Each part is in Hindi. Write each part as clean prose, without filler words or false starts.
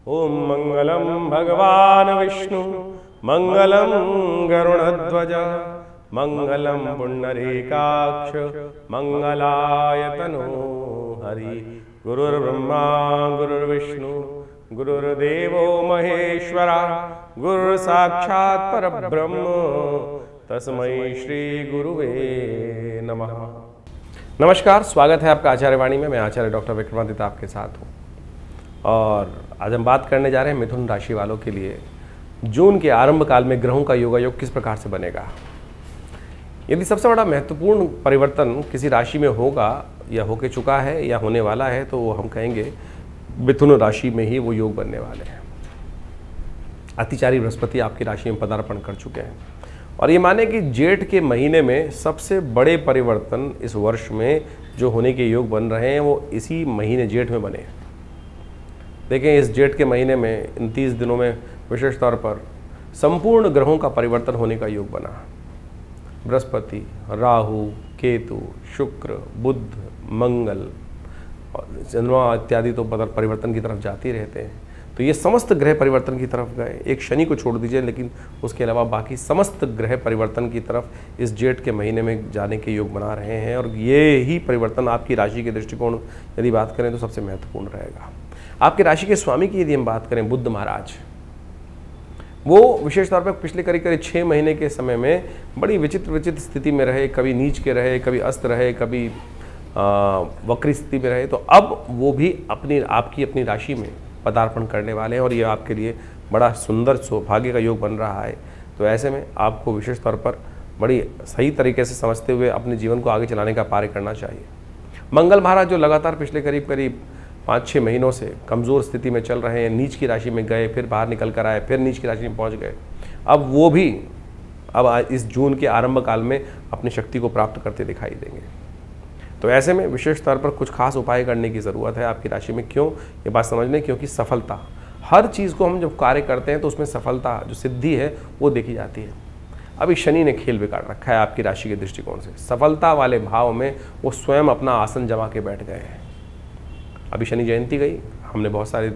ओम मंगलम भगवान विष्णु मंगलम गरुड़ध्वज मंगलम पुंडरीकाक्ष मंगलायतनो हरि। गुरुर्ब्रह्मा गुरुर्विष्णु गुरुर्देवो महेश्वरा गुरु साक्षात् परब्रह्म तस्मै श्री गुरुवे नमः। नमस्कार, स्वागत है आपका आचार्य वाणी में। मैं आचार्य डॉक्टर विक्रमादित्य आपके साथ हूँ और आज हम बात करने जा रहे हैं मिथुन राशि वालों के लिए जून के आरंभ काल में ग्रहों का योगायोग किस प्रकार से बनेगा। यदि सबसे बड़ा महत्वपूर्ण परिवर्तन किसी राशि में होगा या होके चुका है या होने वाला है तो हम कहेंगे मिथुन राशि में ही वो योग बनने वाले हैं। अतिचारी बृहस्पति आपकी राशि में पदार्पण कर चुके हैं और ये माने कि जेठ के महीने में सबसे बड़े परिवर्तन इस वर्ष में जो होने के योग बन रहे हैं वो इसी महीने जेठ में बने। देखें, इस जेठ के महीने में इन 30 दिनों में विशेष तौर पर संपूर्ण ग्रहों का परिवर्तन होने का योग बना। बृहस्पति, राहु, केतु, शुक्र, बुध, मंगल और चंद्रमा इत्यादि तो परिवर्तन की तरफ जाते रहते हैं। तो ये समस्त ग्रह परिवर्तन की तरफ गए। एक शनि को छोड़ दीजिए, लेकिन उसके अलावा बाकी समस्त ग्रह परिवर्तन की तरफ इस जेठ के महीने में जाने के योग बना रहे हैं और ये ही परिवर्तन आपकी राशि के दृष्टिकोण यदि बात करें तो सबसे महत्वपूर्ण रहेगा। आपकी राशि के स्वामी की यदि हम बात करें, बुध महाराज, वो विशेष तौर पर पिछले करीब 6 महीने के समय में बड़ी विचित्र स्थिति में रहे। कभी नीच के रहे, कभी अस्त रहे, कभी वक्री स्थिति में रहे। तो अब वो भी आपकी अपनी राशि में पदार्पण करने वाले हैं और ये आपके लिए बड़ा सुंदर सौभाग्य का योग बन रहा है। तो ऐसे में आपको विशेष तौर पर बड़ी सही तरीके से समझते हुए अपने जीवन को आगे चलाने का कार्य करना चाहिए। मंगल महाराज जो लगातार पिछले करीब 5-6 महीनों से कमज़ोर स्थिति में चल रहे हैं, नीच की राशि में गए, फिर बाहर निकल कर आए, फिर नीच की राशि में पहुंच गए, अब वो भी इस जून के आरंभ काल में अपनी शक्ति को प्राप्त करते दिखाई देंगे। तो ऐसे में विशेष तौर पर कुछ खास उपाय करने की ज़रूरत है आपकी राशि में। क्यों ये बात समझ लें, क्योंकि सफलता, हर चीज़ को हम जब कार्य करते हैं तो उसमें सफलता जो सिद्धि है वो देखी जाती है। अभी शनि ने खेल बिगाड़ रखा है आपकी राशि के दृष्टिकोण से। सफलता वाले भाव में वो स्वयं अपना आसन जमा के बैठ गए हैं। अभी शनि जयंती गई, हमने बहुत सारे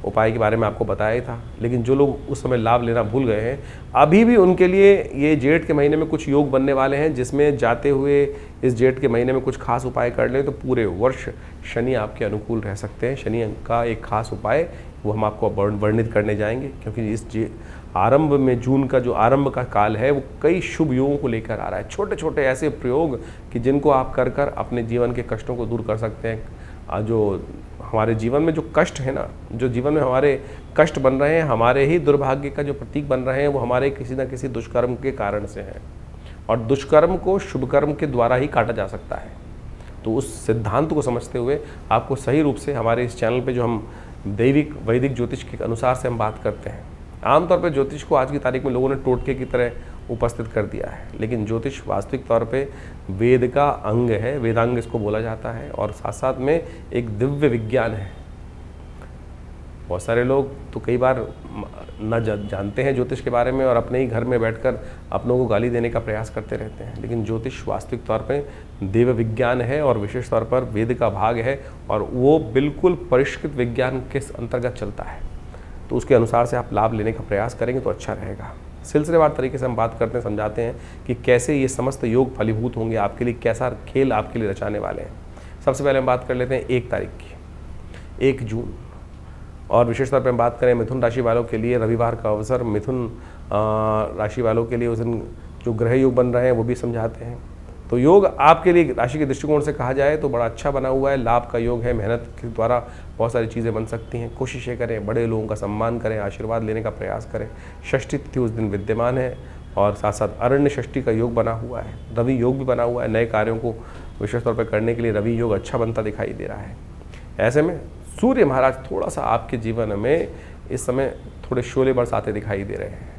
उपाय के बारे में आपको बताया ही था, लेकिन जो लोग उस समय लाभ लेना भूल गए हैं, अभी भी उनके लिए ये जेठ के महीने में कुछ योग बनने वाले हैं जिसमें जाते हुए इस जेठ के महीने में कुछ खास उपाय कर लें तो पूरे वर्ष शनि आपके अनुकूल रह सकते हैं। शनि का एक खास उपाय वो हम आपको वर्णित करने जाएंगे, क्योंकि इस आरंभ में जून का जो आरंभ का काल है वो कई शुभ योगों को लेकर आ रहा है। छोटे छोटे ऐसे प्रयोग कि जिनको आप कर अपने जीवन के कष्टों को दूर कर सकते हैं। जो हमारे जीवन में जो कष्ट है ना, जो जीवन में हमारे कष्ट बन रहे हैं, हमारे ही दुर्भाग्य का जो प्रतीक बन रहे हैं, वो हमारे किसी न किसी दुष्कर्म के कारण से हैं और दुष्कर्म को शुभ कर्म के द्वारा ही काटा जा सकता है। तो उस सिद्धांत को समझते हुए आपको सही रूप से हमारे इस चैनल पे जो हम दैविक वैदिक ज्योतिष के अनुसार से हम बात करते हैं। आमतौर पर ज्योतिष को आज की तारीख में लोगों ने टोटके की तरह उपस्थित कर दिया है, लेकिन ज्योतिष वास्तविक तौर पे वेद का अंग है, वेदांग इसको बोला जाता है और साथ साथ में एक दिव्य विज्ञान है। बहुत सारे लोग तो कई बार न जानते हैं ज्योतिष के बारे में और अपने ही घर में बैठकर अपनों को गाली देने का प्रयास करते रहते हैं, लेकिन ज्योतिष वास्तविक तौर पे देव विज्ञान है और विशेष तौर पर वेद का भाग है और वो बिल्कुल परिष्कृत विज्ञान के अंतर्गत चलता है। तो उसके अनुसार से आप लाभ लेने का प्रयास करेंगे तो अच्छा रहेगा। सिलसिलेवार तरीके से हम बात करते हैं, समझाते हैं कि कैसे ये समस्त योग फलीभूत होंगे आपके लिए, कैसा खेल आपके लिए रचाने वाले हैं। सबसे पहले हम बात कर लेते हैं 1 तारीख की, 1 जून, और विशेष तौर पर हम बात करें मिथुन राशि वालों के लिए रविवार का अवसर। मिथुन राशि वालों के लिए उस दिन जो ग्रह योग बन रहे हैं वो भी समझाते हैं। तो योग आपके लिए राशि के दृष्टिकोण से कहा जाए तो बड़ा अच्छा बना हुआ है, लाभ का योग है। मेहनत के द्वारा बहुत सारी चीज़ें बन सकती हैं। कोशिशें करें, बड़े लोगों का सम्मान करें, आशीर्वाद लेने का प्रयास करें। षष्ठी तिथि उस दिन विद्यमान है और साथ साथ अरण्य षष्ठी का योग बना हुआ है। रवि योग भी बना हुआ है। नए कार्यों को विशेष तौर पर करने के लिए रवि योग अच्छा बनता दिखाई दे रहा है। ऐसे में सूर्य महाराज थोड़ा सा आपके जीवन में इस समय थोड़े शोले बरसाते दिखाई दे रहे हैं।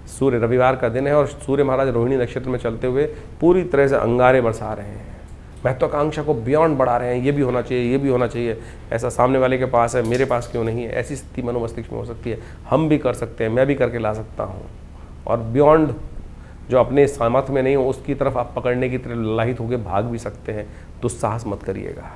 सूर्य रविवार का दिन है और सूर्य महाराज रोहिणी नक्षत्र में चलते हुए पूरी तरह से अंगारे बरसा रहे हैं। महत्वाकांक्षा को बियॉन्ड बढ़ा रहे हैं। ये भी होना चाहिए, ये भी होना चाहिए, ऐसा सामने वाले के पास है, मेरे पास क्यों नहीं है। ऐसी स्थिति मनोमस्तिष्क में हो सकती है। हम भी कर सकते हैं, मैं भी करके ला सकता हूँ। और बियॉन्ड जो अपने सामर्थ्य में नहीं हो उसकी तरफ आप पकड़ने की तरफ ललाहित होकर भाग भी सकते हैं। दुस्साहस मत करिएगा।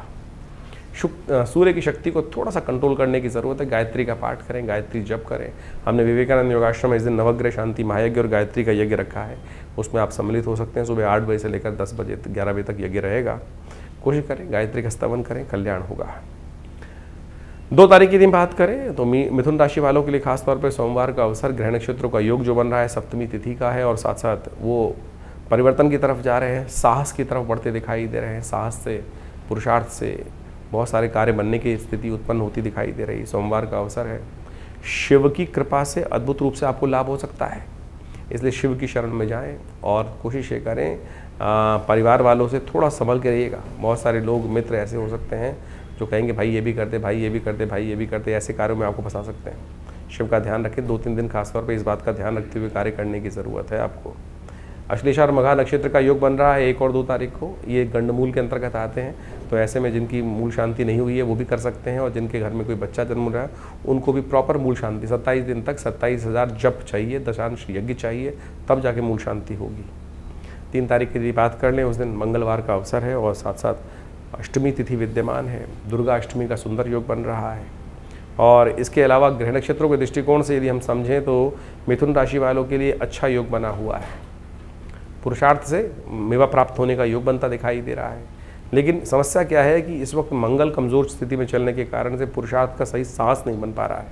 सूर्य की शक्ति को थोड़ा सा कंट्रोल करने की ज़रूरत है। गायत्री का पाठ करें, गायत्री जप करें। हमने विवेकानंद योगाश्रम में इस दिन नवग्रह शांति महायज्ञ और गायत्री का यज्ञ रखा है, उसमें आप सम्मिलित हो सकते हैं। सुबह 8 बजे से लेकर 10 बजे 11 बजे तक यज्ञ रहेगा। कोशिश करें, गायत्री का स्तवन करें, कल्याण होगा। 2 तारीख की दिन बात करें तो मिथुन राशि वालों के लिए खास तौर पर सोमवार का अवसर, ग्रह नक्षत्रों का योग जो बन रहा है, सप्तमी तिथि का है और साथ साथ वो परिवर्तन की तरफ जा रहे हैं, साहस की तरफ बढ़ते दिखाई दे रहे हैं। साहस से, पुरुषार्थ से बहुत सारे कार्य बनने की स्थिति उत्पन्न होती दिखाई दे रही। सोमवार का अवसर है, शिव की कृपा से अद्भुत रूप से आपको लाभ हो सकता है, इसलिए शिव की शरण में जाएं और कोशिश ये करें परिवार वालों से थोड़ा संभल के रहिएगा। बहुत सारे लोग मित्र ऐसे हो सकते हैं जो कहेंगे भाई ये भी करते, भाई ये भी करते, भाई ये भी करते, ऐसे कार्यों में आपको फंसा सकते हैं। शिव का ध्यान रखें। 2-3 दिन खासतौर पर इस बात का ध्यान रखते हुए कार्य करने की ज़रूरत है आपको। अश्लेषा और मघा नक्षत्र का योग बन रहा है 1 और 2 तारीख को। ये गंडमूल के अंतर्गत आते हैं, तो ऐसे में जिनकी मूल शांति नहीं हुई है वो भी कर सकते हैं और जिनके घर में कोई बच्चा जन्म रहा है उनको भी प्रॉपर मूल शांति 27 दिन तक 27,000 जप चाहिए, दशांश यज्ञ चाहिए, तब जाके मूल शांति होगी। 3 तारीख की बात कर लें, उस दिन मंगलवार का अवसर है और साथ साथ अष्टमी तिथि विद्यमान है। दुर्गा अष्टमी का सुंदर योग बन रहा है और इसके अलावा ग्रह नक्षत्रों के दृष्टिकोण से यदि हम समझें तो मिथुन राशि वालों के लिए अच्छा योग बना हुआ है। पुरुषार्थ से मेवा प्राप्त होने का योग बनता दिखाई दे रहा है, लेकिन समस्या क्या है कि इस वक्त मंगल कमज़ोर स्थिति में चलने के कारण से पुरुषार्थ का सही साहस नहीं बन पा रहा है।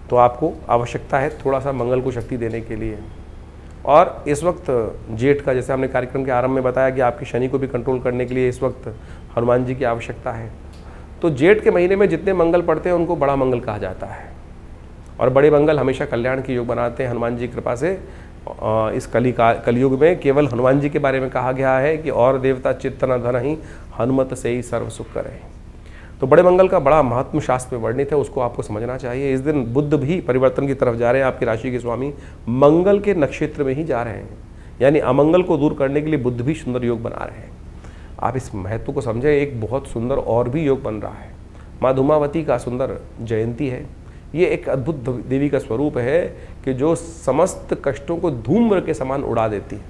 तो आपको आवश्यकता है थोड़ा सा मंगल को शक्ति देने के लिए। और इस वक्त जेठ का, जैसे हमने कार्यक्रम के आरंभ में बताया कि आपकी शनि को भी कंट्रोल करने के लिए इस वक्त हनुमान जी की आवश्यकता है। तो जेठ के महीने में जितने मंगल पड़ते हैं उनको बड़ा मंगल कहा जाता है और बड़े मंगल हमेशा कल्याण के योग बनाते हैं हनुमान जी की कृपा से। इस कलयुग में केवल हनुमान जी के बारे में कहा गया है कि और देवता चित्त न धन ही हनुमत से ही सर्व सुख करें। तो बड़े मंगल का बड़ा महत्व शास्त्र में वर्णित है, उसको आपको समझना चाहिए। इस दिन बुध भी परिवर्तन की तरफ जा रहे हैं, आपकी राशि के स्वामी मंगल के नक्षत्र में ही जा रहे हैं, यानी अमंगल को दूर करने के लिए बुध भी सुंदर योग बना रहे हैं। आप इस महत्व को समझें। एक बहुत सुंदर और भी योग बन रहा है, माँ धूमावती का सुंदर जयंती है। ये एक अद्भुत देवी का स्वरूप है कि जो समस्त कष्टों को धूम्र के समान उड़ा देती है।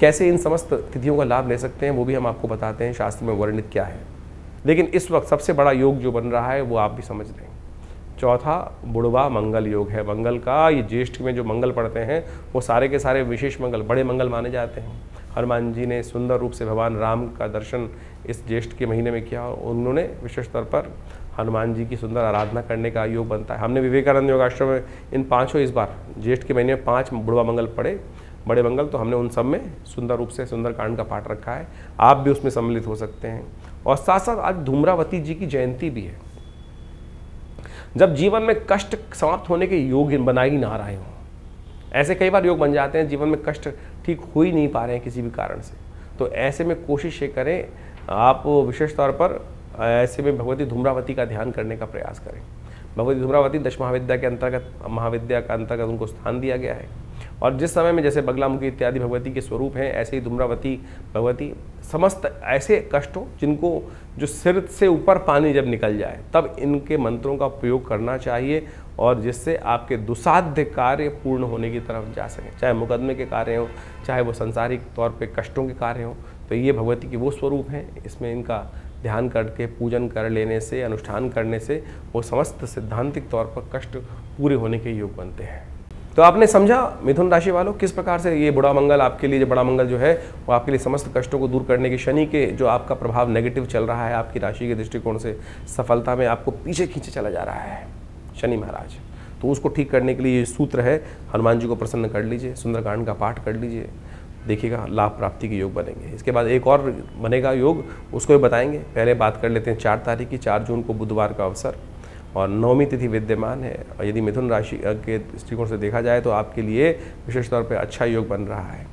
कैसे इन समस्त तिथियों का लाभ ले सकते हैं वो भी हम आपको बताते हैं, शास्त्र में वर्णित क्या है। लेकिन इस वक्त सबसे बड़ा योग जो बन रहा है वो आप भी समझ लें। चौथा बुढ़वा मंगल योग है। मंगल का ये ज्येष्ठ में जो मंगल पड़ते हैं वो सारे के सारे विशेष मंगल, बड़े मंगल माने जाते हैं। हनुमान जी ने सुंदर रूप से भगवान राम का दर्शन इस ज्येष्ठ के महीने में किया और उन्होंने विशेष तौर पर हनुमान जी की सुंदर आराधना करने का योग बनता है। हमने विवेकानंद योगाश्रम में इन 5 इस बार ज्येष्ठ के महीने में 5 बुढ़वा मंगल पड़े, बड़े मंगल, तो हमने उन सब में सुंदर रूप से सुंदरकांड का पाठ रखा है। आप भी उसमें सम्मिलित हो सकते हैं। और साथ साथ आज धूम्रावती जी की जयंती भी है। जब जीवन में कष्ट समाप्त होने के योग बना ही ना रहे हों, ऐसे कई बार योग बन जाते हैं, जीवन में कष्ट ठीक हो ही नहीं पा रहे हैं किसी भी कारण से, तो ऐसे में कोशिश ये करें आप विशेष तौर पर ऐसे में भगवती धूम्रावती का ध्यान करने का प्रयास करें। भगवती धूम्रावती 10 महाविद्या के अंतर्गत, महाविद्या का अंतर्गत उनको स्थान दिया गया है और जिस समय में जैसे बगलामुखी इत्यादि भगवती के स्वरूप हैं, ऐसे ही धूम्रावती भगवती समस्त ऐसे कष्टों जिनको जो सिर से ऊपर पानी जब निकल जाए तब इनके मंत्रों का प्रयोग करना चाहिए और जिससे आपके दुसाध्य कार्य पूर्ण होने की तरफ जा सकें, चाहे मुकदमे के कार्य हों, चाहे वो संसारिक तौर पे कष्टों के कार्य हों। तो ये भगवती के वो स्वरूप हैं, इसमें इनका ध्यान करके पूजन कर लेने से, अनुष्ठान करने से वो समस्त सिद्धांतिक तौर पर कष्ट पूरे होने के योग बनते हैं। तो आपने समझा मिथुन राशि वालों किस प्रकार से ये बुढ़ा मंगल आपके लिए, जो बड़ा मंगल जो है वो आपके लिए समस्त कष्टों को दूर करने की, शनि के जो आपका प्रभाव नेगेटिव चल रहा है आपकी राशि के दृष्टिकोण से सफलता में आपको पीछे खींचे चला जा रहा है शनि महाराज, तो उसको ठीक करने के लिए ये सूत्र है। हनुमान जी को प्रसन्न कर लीजिए, सुंदरकांड का पाठ कर लीजिए, देखिएगा लाभ प्राप्ति के योग बनेंगे। इसके बाद एक और बनेगा योग, उसको भी बताएंगे। पहले बात कर लेते हैं 4 तारीख की, 4 जून को बुधवार का अवसर और 9वीं तिथि विद्यमान है। और यदि मिथुन राशि के दृष्टिकोण से देखा जाए तो आपके लिए विशेष तौर पर अच्छा योग बन रहा है।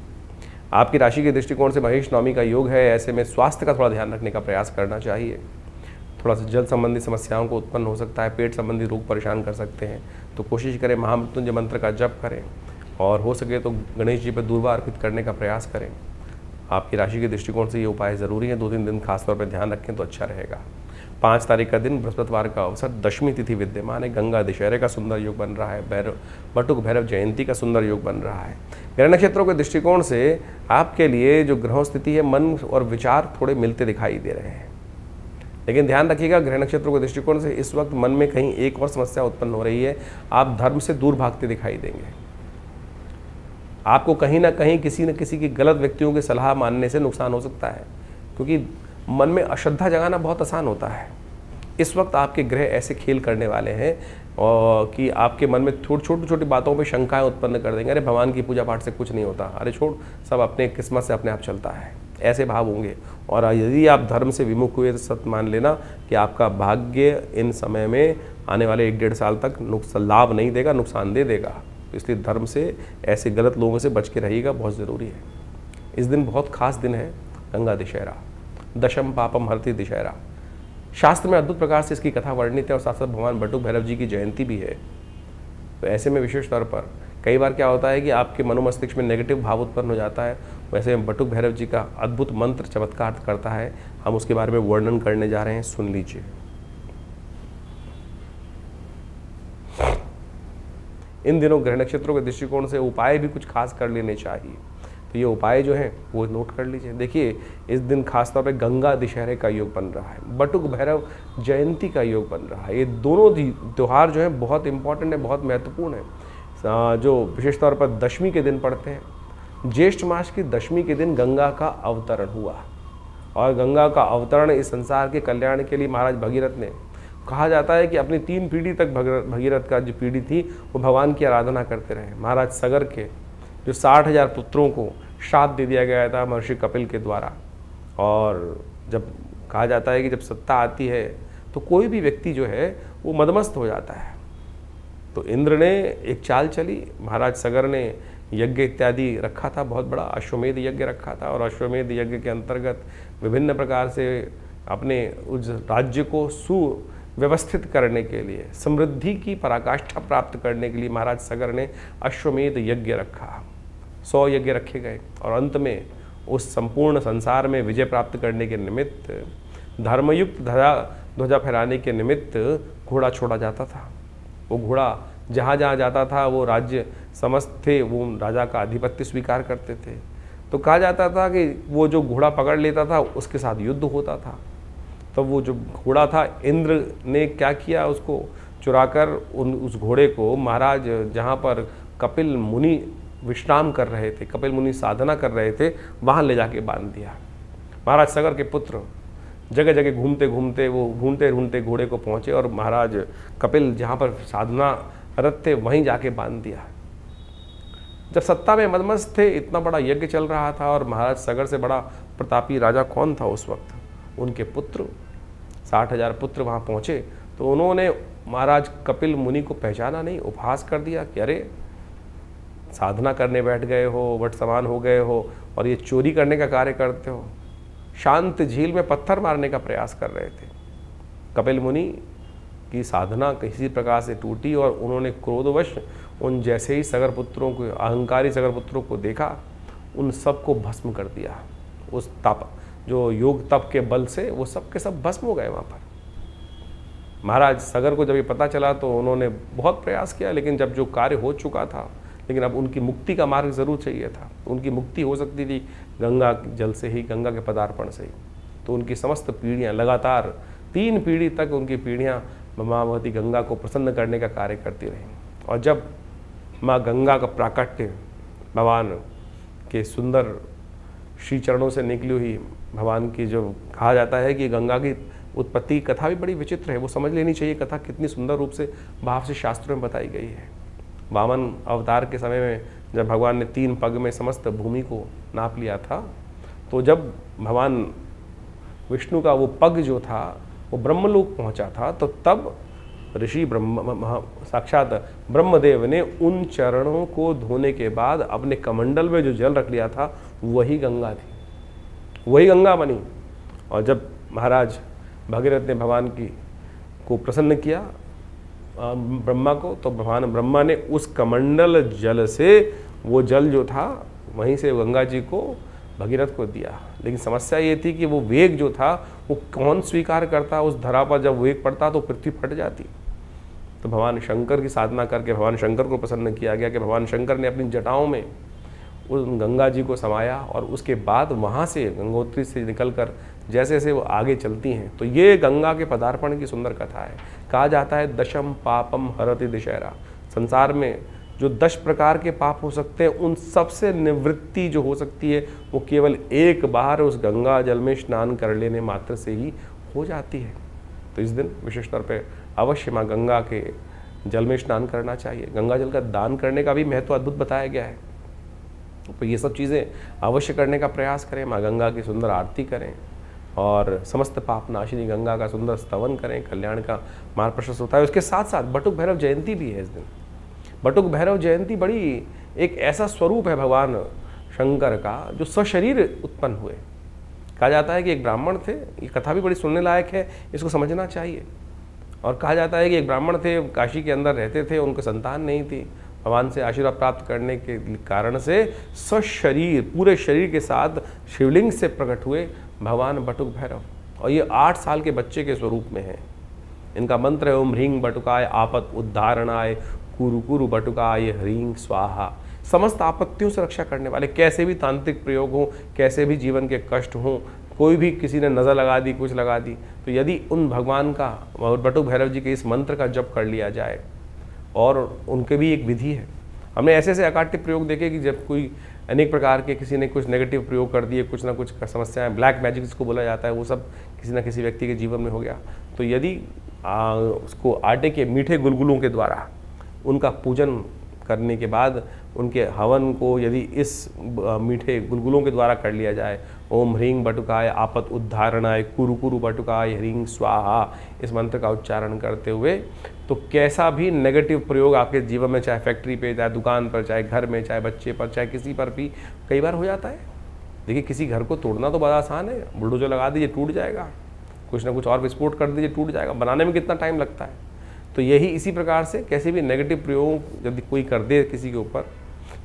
आपकी राशि के दृष्टिकोण से महेश नवमी का योग है, ऐसे में स्वास्थ्य का थोड़ा ध्यान रखने का प्रयास करना चाहिए। थोड़ा सा जल संबंधी समस्याओं को उत्पन्न हो सकता है, पेट संबंधी रोग परेशान कर सकते हैं, तो कोशिश करें महामृत्युंजय मंत्र का जप करें और हो सके तो गणेश जी पर दूर्वा अर्पित करने का प्रयास करें। आपकी राशि के दृष्टिकोण से ये उपाय ज़रूरी है, 2-3 दिन खासतौर पर ध्यान रखें तो अच्छा रहेगा। 5 तारीख का दिन बृहस्पतिवार का अवसर, 10वीं तिथि विद्यमान है, गंगा दशहरे का सुंदर योग बन रहा है, बटुक भैरव जयंती का सुंदर योग बन रहा है। ग्रह नक्षत्रों के दृष्टिकोण से आपके लिए जो ग्रह स्थिति है, मन और विचार थोड़े मिलते दिखाई दे रहे हैं। लेकिन ध्यान रखिएगा, ग्रह नक्षत्रों के दृष्टिकोण से इस वक्त मन में कहीं एक और समस्या उत्पन्न हो रही है। आप धर्म से दूर भागते दिखाई देंगे। आपको कहीं ना कहीं किसी न किसी की गलत व्यक्तियों की सलाह मानने से नुकसान हो सकता है, क्योंकि मन में अश्रद्धा जगाना बहुत आसान होता है। इस वक्त आपके ग्रह ऐसे खेल करने वाले हैं और कि आपके मन में छोटी छोटी बातों पे शंकाएं उत्पन्न कर देंगे। अरे भगवान की पूजा पाठ से कुछ नहीं होता, अरे छोड़, सब अपने किस्मत से अपने आप चलता है, ऐसे भाव होंगे। और यदि आप धर्म से विमुख हुए तो सत्य मान लेना कि आपका भाग्य इन समय में आने वाले 1-1.5 साल तक लाभ नहीं देगा, नुकसान दे देगा। इसलिए धर्म से, ऐसे गलत लोगों से बच के रहिएगा, बहुत ज़रूरी है। इस दिन बहुत खास दिन है, गंगा दशहरा, दशम पापम हरति दशहरा। शास्त्र में अद्भुत प्रकार से इसकी कथा वर्णित है और साथ साथ भगवान बटुक भैरव जी की जयंती भी है। तो ऐसे में विशेष तौर पर कई बार क्या होता है कि आपके मनोमस्तिष्क में नेगेटिव भाव उत्पन्न हो जाता है। वैसे बटुक भैरव जी का अद्भुत मंत्र चमत्कार करता है, हम उसके बारे में वर्णन करने जा रहे हैं, सुन लीजिए। इन दिनों ग्रह नक्षत्रों के दृष्टिकोण से उपाय भी कुछ खास कर लेने चाहिए। तो ये उपाय जो हैं वो नोट कर लीजिए। देखिए, इस दिन खासतौर पे गंगा दशहरे का योग बन रहा है, बटुक भैरव जयंती का योग बन रहा है। ये दोनों त्यौहार जो हैं बहुत इंपॉर्टेंट है, बहुत महत्वपूर्ण है, जो विशेष तौर पर दशमी के दिन पड़ते हैं। ज्येष्ठ मास की दशमी के दिन गंगा का अवतरण हुआ और गंगा का अवतरण इस संसार के कल्याण के लिए महाराज भगीरथ ने, कहा जाता है कि अपनी 3 पीढ़ी तक भगीरथ का जो पीढ़ी थी वो भगवान की आराधना करते रहे। महाराज सगर के जो 60,000 पुत्रों को श्राप दे दिया गया था महर्षि कपिल के द्वारा, और जब कहा जाता है कि जब सत्ता आती है तो कोई भी व्यक्ति जो है वो मदमस्त हो जाता है। तो इंद्र ने एक चाल चली, महाराज सगर ने यज्ञ इत्यादि रखा था, बहुत बड़ा अश्वमेध यज्ञ रखा था, और अश्वमेध यज्ञ के अंतर्गत विभिन्न प्रकार से अपने उस राज्य को सुव्यवस्थित करने के लिए, समृद्धि की पराकाष्ठा प्राप्त करने के लिए महाराज सगर ने अश्वमेध यज्ञ रखा। 100 यज्ञ रखे गए और अंत में उस संपूर्ण संसार में विजय प्राप्त करने के निमित्त, धर्मयुक्त ध्वजा फहराने के निमित्त घोड़ा छोड़ा जाता था। वो घोड़ा जहाँ जहाँ जाता था वो राज्य समस्त थे, वो राजा का आधिपत्य स्वीकार करते थे। तो कहा जाता था कि वो जो घोड़ा पकड़ लेता था उसके साथ युद्ध होता था। तो वो जो घोड़ा था, इंद्र ने क्या किया, उसको चुराकर उस घोड़े को महाराज जहाँ पर कपिल मुनि विश्राम कर रहे थे, कपिल मुनि साधना कर रहे थे, वहाँ ले जाके बांध दिया। महाराज सगर के पुत्र जगह जगह घूमते घूमते वो ढूंढते ढूंढते घोड़े को पहुँचे और महाराज कपिल जहाँ पर साधना रत थे वहीं जाके बांध दिया। जब सत्ता में मदमस्त थे, इतना बड़ा यज्ञ चल रहा था और महाराज सगर से बड़ा प्रतापी राजा कौन था उस वक्त? उनके पुत्र, 60,000 पुत्र वहाँ पहुँचे। तो उन्होंने महाराज कपिल मुनि को पहचाना नहीं, उपहास कर दिया कि अरे साधना करने बैठ गए हो, वट समान हो गए हो और ये चोरी करने का कार्य करते हो। शांत झील में पत्थर मारने का प्रयास कर रहे थे। कपिल मुनि की साधना किसी प्रकार से टूटी और उन्होंने क्रोधवश उन जैसे ही सगर पुत्रों को, अहंकारी सगर पुत्रों को देखा, उन सबको भस्म कर दिया। उस तप, जो योग तप के बल से वो सब के सब भस्म हो गए वहाँ पर। महाराज सगर को जब ये पता चला तो उन्होंने बहुत प्रयास किया, लेकिन जब जो कार्य हो चुका था, लेकिन अब उनकी मुक्ति का मार्ग जरूर चाहिए था। उनकी मुक्ति हो सकती थी गंगा जल से ही, गंगा के पदार्पण से ही। तो उनकी समस्त पीढ़ियाँ लगातार 3 पीढ़ी तक उनकी पीढ़ियाँ माँ भगवती गंगा को प्रसन्न करने का कार्य करती रहीं। और जब माँ गंगा का प्राकट्य भगवान के सुंदर श्री चरणों से निकली हुई, भगवान की जो कहा जाता है कि गंगा की उत्पत्ति कथा भी बड़ी विचित्र है, वो समझ लेनी चाहिए कथा कितनी सुंदर रूप से भाव से शास्त्रों में बताई गई है। वामन अवतार के समय में जब भगवान ने 3 पग में समस्त भूमि को नाप लिया था, तो जब भगवान विष्णु का वो पग जो था वो ब्रह्मलोक पहुंचा था, तो तब ऋषि साक्षात ब्रह्मदेव ने उन चरणों को धोने के बाद अपने कमंडल में जो जल रख लिया था वही गंगा थी, वही गंगा बनी। और जब महाराज भगीरथ ने भगवान को प्रसन्न किया ब्रह्मा को, तो भगवान ब्रह्मा ने उस कमंडल जल से वो जल जो था वहीं से गंगा जी को भगीरथ को दिया। लेकिन समस्या ये थी कि वो वेग जो था वो कौन स्वीकार करता? उस धरा पर जब वेग पड़ता तो पृथ्वी फट जाती। तो भगवान शंकर की साधना करके भगवान शंकर को प्रसन्न किया गया कि भगवान शंकर ने अपनी जटाओं में उस गंगा जी को समाया और उसके बाद वहाँ से गंगोत्री से निकलकर जैसे जैसे वो आगे चलती हैं। तो ये गंगा के पदार्पण की सुंदर कथा है। कहा जाता है दशम पापम हरति दशहरा, संसार में जो 10 प्रकार के पाप हो सकते हैं उन सब से निवृत्ति जो हो सकती है वो केवल एक बार उस गंगा जल में स्नान कर लेने मात्र से ही हो जाती है। तो इस दिन विशेष तौर पे अवश्य माँ गंगा के जल में स्नान करना चाहिए। गंगा जल का दान करने का भी महत्व अद्भुत बताया गया है। तो ये सब चीज़ें अवश्य करने का प्रयास करें, माँ गंगा की सुंदर आरती करें और समस्त पाप नाशिनी गंगा का सुंदर स्तवन करें, कल्याण का मार्ग प्रशस्त होता है। उसके साथ साथ बटुक भैरव जयंती भी है इस दिन। बटुक भैरव जयंती बड़ी एक ऐसा स्वरूप है भगवान शंकर का जो सशरीर उत्पन्न हुए। कहा जाता है कि एक ब्राह्मण थे, ये कथा भी बड़ी सुनने लायक है, इसको समझना चाहिए। और कहा जाता है कि एक ब्राह्मण थे, काशी के अंदर रहते थे, उनको संतान नहीं थी। भगवान से आशीर्वाद प्राप्त करने के कारण से सशरीर पूरे शरीर के साथ शिवलिंग से प्रकट हुए भगवान बटुक भैरव, और ये 8 साल के बच्चे के स्वरूप में है। इनका मंत्र है ओम ह्रीं बटुकाय आपत उद्धारणाय कुरु कुरु बटुकाय ह्रीं स्वाहा। समस्त आपत्तियों से रक्षा करने वाले, कैसे भी तांत्रिक प्रयोग हो, कैसे भी जीवन के कष्ट हों, कोई भी किसी ने नज़र लगा दी, कुछ लगा दी, तो यदि उन भगवान का और बटुक भैरव जी के इस मंत्र का जप कर लिया जाए, और उनके भी एक विधि है। हमने ऐसे ऐसे अकाट्य प्रयोग देखे कि जब कोई अनेक प्रकार के किसी ने कुछ नेगेटिव प्रयोग कर दिए, कुछ ना कुछ समस्याएं, ब्लैक मैजिक जिसको बोला जाता है, वो सब किसी न किसी व्यक्ति के जीवन में हो गया। तो यदि उसको आटे के मीठे गुलगुलों के द्वारा उनका पूजन करने के बाद उनके हवन को यदि इस मीठे गुलगुलों के द्वारा कर लिया जाए, ओम ह्रीं बटुकाय आपत उद्धारणाय कुरु कुरु बटुकाय ह्रीं स्वाहा, इस मंत्र का उच्चारण करते हुए, तो कैसा भी नेगेटिव प्रयोग आपके जीवन में, चाहे फैक्ट्री पे, चाहे दुकान पर, चाहे घर में, चाहे बच्चे पर, चाहे किसी पर भी कई बार हो जाता है। देखिए किसी घर को तोड़ना तो बड़ा आसान है, बुलडोजर लगा दीजिए टूट जाएगा, कुछ ना कुछ और विस्फोट कर दीजिए टूट जाएगा, बनाने में कितना टाइम लगता है। तो यही इसी प्रकार से कैसे भी नेगेटिव प्रयोग यदि कोई कर दे किसी के ऊपर,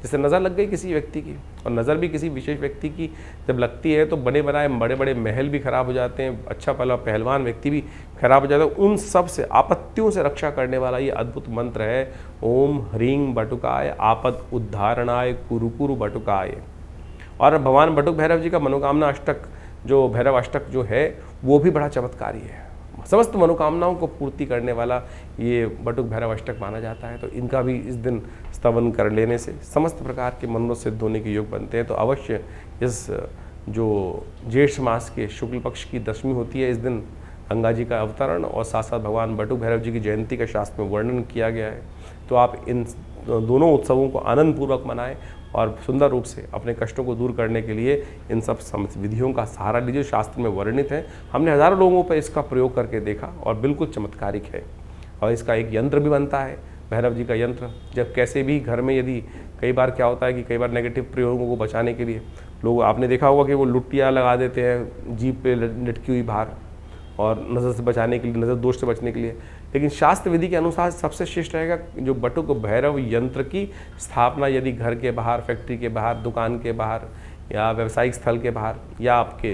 जैसे नज़र लग गई किसी व्यक्ति की, और नज़र भी किसी विशेष व्यक्ति की जब लगती है तो बने बनाए बड़े बड़े महल भी खराब हो जाते हैं, अच्छा पहला पहलवान व्यक्ति भी खराब हो जाता है। उन सब से आपत्तियों से रक्षा करने वाला ये अद्भुत मंत्र है ओम ह्रीं बटुकाय आपद उद्धारणाय कुरु कुरु बटुकाय। और भगवान बटुक भैरव जी का मनोकामना अष्टक, जो भैरव अष्टक जो है, वो भी बड़ा चमत्कारी है। समस्त मनोकामनाओं को पूर्ति करने वाला ये बटुक भैरव अष्टक माना जाता है। तो इनका भी इस दिन स्तवन कर लेने से समस्त प्रकार के मनोरथ सिद्ध होने के योग बनते हैं। तो अवश्य इस जो ज्येष्ठ मास के शुक्ल पक्ष की दशमी होती है, इस दिन गंगा जी का अवतरण और साथ साथ भगवान बटुक भैरव जी की जयंती का शास्त्र में वर्णन किया गया है। तो आप इन दोनों उत्सवों को आनंदपूर्वक मनाएं और सुंदर रूप से अपने कष्टों को दूर करने के लिए इन सब विधियों का सहारा लीजिए। शास्त्र में वर्णित है, हमने हज़ारों लोगों पर इसका प्रयोग करके देखा और बिल्कुल चमत्कारिक है। और इसका एक यंत्र भी बनता है, भैरव जी का यंत्र। जब कैसे भी घर में यदि कई बार क्या होता है कि कई बार नेगेटिव प्रयोगों को बचाने के लिए लोग, आपने देखा होगा कि वो लुटिया लगा देते हैं जीप पे लटकी हुई बाहर, और नज़र से बचाने के लिए, नज़र दोष से बचने के लिए। लेकिन शास्त्र विधि के अनुसार सबसे श्रेष्ठ रहेगा जो बटुक भैरव यंत्र की स्थापना यदि घर के बाहर, फैक्ट्री के बाहर, दुकान के बाहर या व्यावसायिक स्थल के बाहर या आपके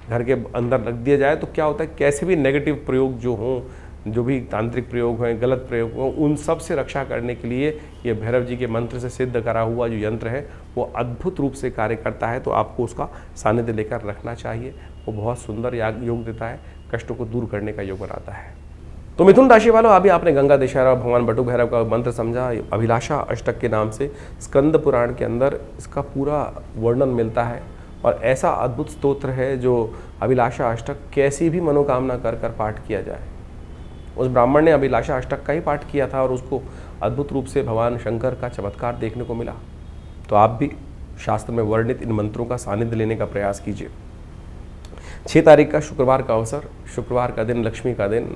घर के अंदर रख दिया जाए, तो क्या होता है कैसे भी नेगेटिव प्रयोग जो हों, जो भी तांत्रिक प्रयोग हैं, गलत प्रयोग हों, उन सब से रक्षा करने के लिए ये भैरव जी के मंत्र से सिद्ध करा हुआ जो यंत्र है वो अद्भुत रूप से कार्य करता है। तो आपको उसका सानिध्य लेकर रखना चाहिए। वो बहुत सुंदर योग देता है, कष्टों को दूर करने का योग बनाता है। तो मिथुन राशि वालों, अभी आपने गंगा दशहरा भगवान बटुक भैरव का मंत्र समझा। अभिलाषा अष्टक के नाम से स्कंद पुराण के अंदर इसका पूरा वर्णन मिलता है, और ऐसा अद्भुत स्तोत्र है जो अभिलाषा अष्टक कैसी भी मनोकामना कर कर पाठ किया जाए। उस ब्राह्मण ने अभिलाषा अष्टक का ही पाठ किया था और उसको अद्भुत रूप से भगवान शंकर का चमत्कार देखने को मिला। तो आप भी शास्त्र में वर्णित इन मंत्रों का सानिध्य लेने का प्रयास कीजिए। 6 तारीख का शुक्रवार का अवसर, शुक्रवार का दिन लक्ष्मी का दिन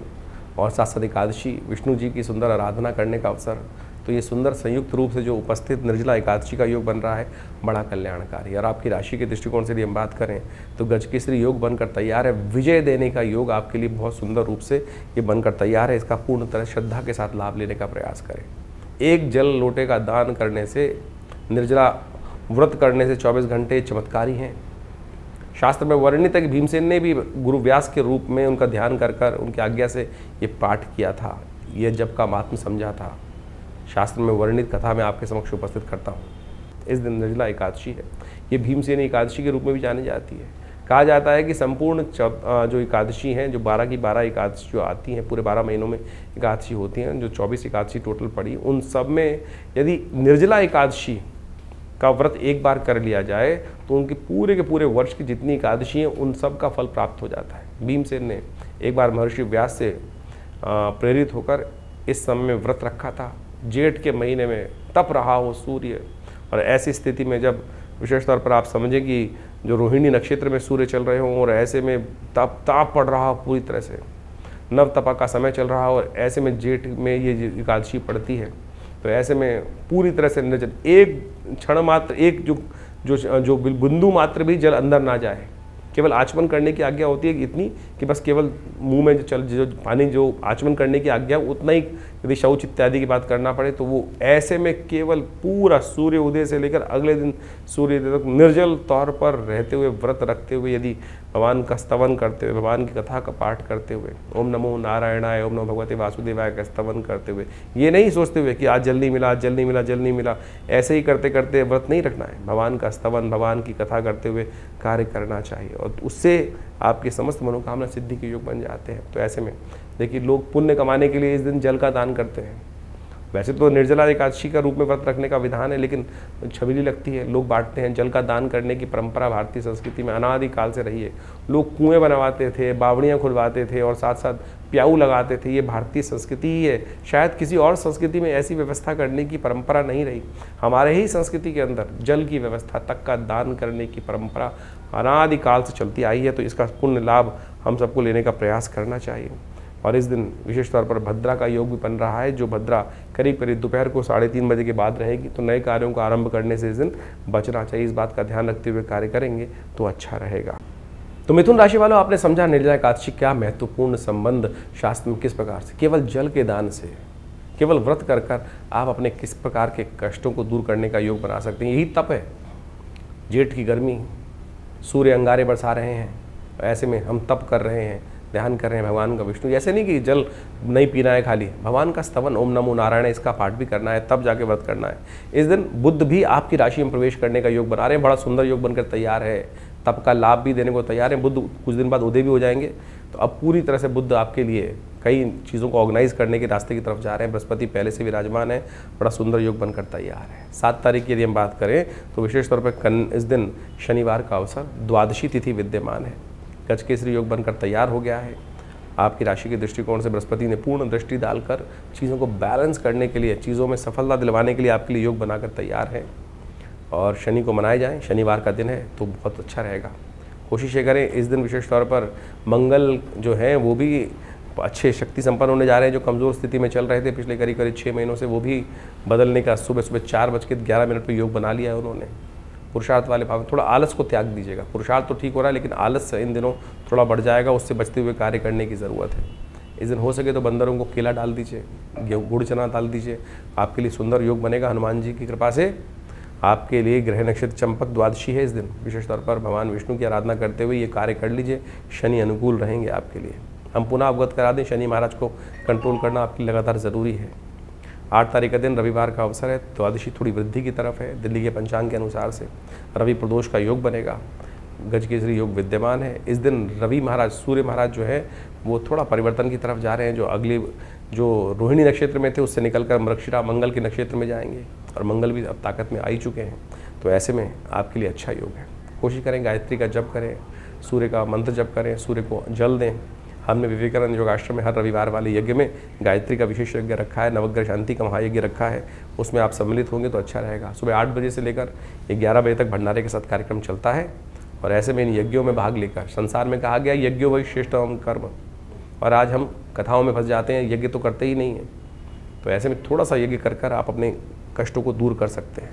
और साथ साथ एकादशी, विष्णु जी की सुंदर आराधना करने का अवसर। तो ये सुंदर संयुक्त रूप से जो उपस्थित निर्जला एकादशी का योग बन रहा है, बड़ा कल्याणकारी। और आपकी राशि के दृष्टिकोण से यदि हम बात करें तो गजकेसरी योग बनकर तैयार है। विजय देने का योग आपके लिए बहुत सुंदर रूप से ये बनकर तैयार है। इसका पूर्ण तरह श्रद्धा के साथ लाभ लेने का प्रयास करें। एक जल लोटे का दान करने से, निर्जला व्रत करने से 24 घंटे चमत्कारी हैं। शास्त्र में वर्णित है कि भीमसेन ने भी गुरु व्यास के रूप में उनका ध्यान कर कर उनकी आज्ञा से ये पाठ किया था, ये जप का महात्म्य समझा था। शास्त्र में वर्णित कथा मैं आपके समक्ष उपस्थित करता हूँ। इस दिन निर्जला एकादशी है, ये भीमसेन एकादशी के रूप में भी जानी जाती है। कहा जाता है कि संपूर्ण जो एकादशी हैं, जो 12 की 12 एकादशी जो आती हैं, पूरे 12 महीनों में एकादशी होती हैं, जो 24 एकादशी टोटल पड़ी, उन सब में यदि निर्जला एकादशी का व्रत एक बार कर लिया जाए तो उनके पूरे के पूरे वर्ष की जितनी एकादशी हैं उन सब का फल प्राप्त हो जाता है। भीमसेन ने एक बार महर्षि व्यास से प्रेरित होकर इस समय में व्रत रखा था। जेठ के महीने में तप रहा हो सूर्य, और ऐसी स्थिति में जब विशेष तौर पर आप समझें कि जो रोहिणी नक्षत्र में सूर्य चल रहे हों और ऐसे में ताप पड़ रहा हो, पूरी तरह से नव तपा का समय चल रहा हो, और ऐसे में जेठ में ये एकादशी पड़ती है, तो ऐसे में पूरी तरह से निर्जल, एक क्षण मात्र, एक जो बिंदु मात्र भी जल अंदर ना जाए, केवल आचमन करने की आज्ञा होती है कि इतनी कि बस केवल मुंह में जो पानी जो आचमन करने की आज्ञा उतना ही, यदि शौच इत्यादि की बात करना पड़े तो वो ऐसे में केवल पूरा सूर्य उदय से लेकर अगले दिन सूर्य उदय तक निर्जल तौर पर रहते हुए, व्रत रखते हुए, यदि भगवान का स्तवन करते हुए, भगवान की कथा का पाठ करते हुए, ओम नमो नारायणाय, ओम नमो भगवते वासुदेवाय का स्तवन करते हुए, ये नहीं सोचते हुए कि आज जल नहीं मिला, आज जल नहीं मिला, जल नहीं मिला, ऐसे ही करते करते व्रत नहीं रखना है। भगवान का स्तवन, भगवान की कथा करते हुए कार्य करना चाहिए, और उससे आपकी समस्त मनोकामना सिद्धि के योग बन जाते हैं। तो ऐसे में देखिए, लोग पुण्य कमाने के लिए इस दिन जल का दान करते हैं। वैसे तो निर्जला एकादशी का रूप में व्रत रखने का विधान है, लेकिन छबीली लगती है, लोग बांटते हैं। जल का दान करने की परंपरा भारतीय संस्कृति में अनादिकाल से रही है। लोग कुएं बनवाते थे, बावड़ियाँ खुलवाते थे और साथ साथ प्याऊ लगाते थे। ये भारतीय संस्कृति ही है, शायद किसी और संस्कृति में ऐसी व्यवस्था करने की परंपरा नहीं रही। हमारे ही संस्कृति के अंदर जल की व्यवस्था तक का दान करने की परंपरा अनादिकाल से चलती आई है। तो इसका पुण्य लाभ हम सबको लेने का प्रयास करना चाहिए। और इस दिन विशेष तौर पर भद्रा का योग भी बन रहा है, जो भद्रा करीब करीब दोपहर को 3:30 बजे के बाद रहेगी। तो नए कार्यों का आरंभ करने से इस दिन बचना चाहिए। इस बात का ध्यान रखते हुए कार्य करेंगे तो अच्छा रहेगा। तो मिथुन राशि वालों, आपने समझा निर्जला एकादशी क्या महत्वपूर्ण संबंध शास्त्र में किस प्रकार से केवल जल के दान से, केवल व्रत कर कर आप अपने किस प्रकार के कष्टों को दूर करने का योग बना सकते हैं। यही तप है। जेठ की गर्मी, सूर्य अंगारे बरसा रहे हैं, ऐसे में हम तप कर रहे हैं, ध्यान कर रहे हैं भगवान का, विष्णु। ऐसे नहीं कि जल नहीं पीना है, खाली भगवान का स्तवन ओम नमो नारायण इसका पाठ भी करना है, तब जाके व्रत करना है। इस दिन बुध भी आपकी राशि में प्रवेश करने का योग बना रहे हैं। बड़ा सुंदर योग बनकर तैयार है। तप का लाभ भी देने को तैयार है। बुध कुछ दिन बाद उदय भी हो जाएंगे। तो अब पूरी तरह से बुध आपके लिए कई चीज़ों को ऑर्गेनाइज करने के रास्ते की तरफ जा रहे हैं। बृहस्पति पहले से विराजमान है। बड़ा सुंदर योग बनकर तैयार है। 7 तारीख की यदि हम बात करें तो विशेष तौर पर इस दिन शनिवार का अवसर, द्वादशी तिथि विद्यमान है। गजकेसरी योग बनकर तैयार हो गया है। आपकी राशि के दृष्टिकोण से बृहस्पति ने पूर्ण दृष्टि डालकर चीज़ों को बैलेंस करने के लिए, चीज़ों में सफलता दिलवाने के लिए आपके लिए योग बनाकर तैयार है। और शनि को मनाए जाएं, शनिवार का दिन है तो बहुत अच्छा रहेगा। कोशिश ये करें इस दिन विशेष तौर पर मंगल जो है वो भी अच्छे शक्ति संपन्न होने जा रहे हैं। जो कमज़ोर स्थिति में चल रहे थे पिछले करीब 6 महीनों से, वो भी बदलने का सुबह 4:11 पर योग बना लिया है उन्होंने। पुरुषार्थ वाले भाव में थोड़ा आलस को त्याग दीजिएगा। पुरुषार्थ तो ठीक हो रहा है, लेकिन आलस इन दिनों थोड़ा बढ़ जाएगा। उससे बचते हुए कार्य करने की ज़रूरत है। इस दिन हो सके तो बंदरों को केला डाल दीजिए, गुड़ चना डाल दीजिए। आपके लिए सुंदर योग बनेगा। हनुमान जी की कृपा से आपके लिए ग्रह नक्षत्र चंपक द्वादशी है। इस दिन विशेष तौर पर भगवान विष्णु की आराधना करते हुए ये कार्य कर लीजिए। शनि अनुकूल रहेंगे आपके लिए। हम पुनः अवगत करा दें, शनि महाराज को कंट्रोल करना आपके लिए लगातार ज़रूरी है। 8 तारीख का दिन रविवार का अवसर है। द्वादशी थोड़ी वृद्धि की तरफ है। दिल्ली के पंचांग के अनुसार से रवि प्रदोष का योग बनेगा। गजकेसरी योग विद्यमान है। इस दिन रवि महाराज, सूर्य महाराज जो है वो थोड़ा परिवर्तन की तरफ जा रहे हैं। जो अगले जो रोहिणी नक्षत्र में थे उससे निकलकर मृगशिरा मंगल के नक्षत्र में जाएंगे, और मंगल भी अब ताकत में आ ही चुके हैं। तो ऐसे में आपके लिए अच्छा योग है। कोशिश करें गायत्री का जप करें, सूर्य का मंत्र जप करें, सूर्य को जल दें। हमने विवेकानंद योगाश्रम में हर रविवार वाले यज्ञ में गायत्री का विशेष यज्ञ रखा है, नवग्रह शांति का महायज्ञ रखा है। उसमें आप सम्मिलित होंगे तो अच्छा रहेगा। सुबह 8 बजे से लेकर 11 बजे तक भंडारे के साथ कार्यक्रम चलता है। और ऐसे में इन यज्ञों में भाग लेकर, संसार में कहा गया यज्ञो वही श्रेष्ठतम कर्म, और आज हम कथाओं में फंस जाते हैं, यज्ञ तो करते ही नहीं हैं। तो ऐसे में थोड़ा सा यज्ञ कर कर आप अपने कष्टों को दूर कर सकते हैं।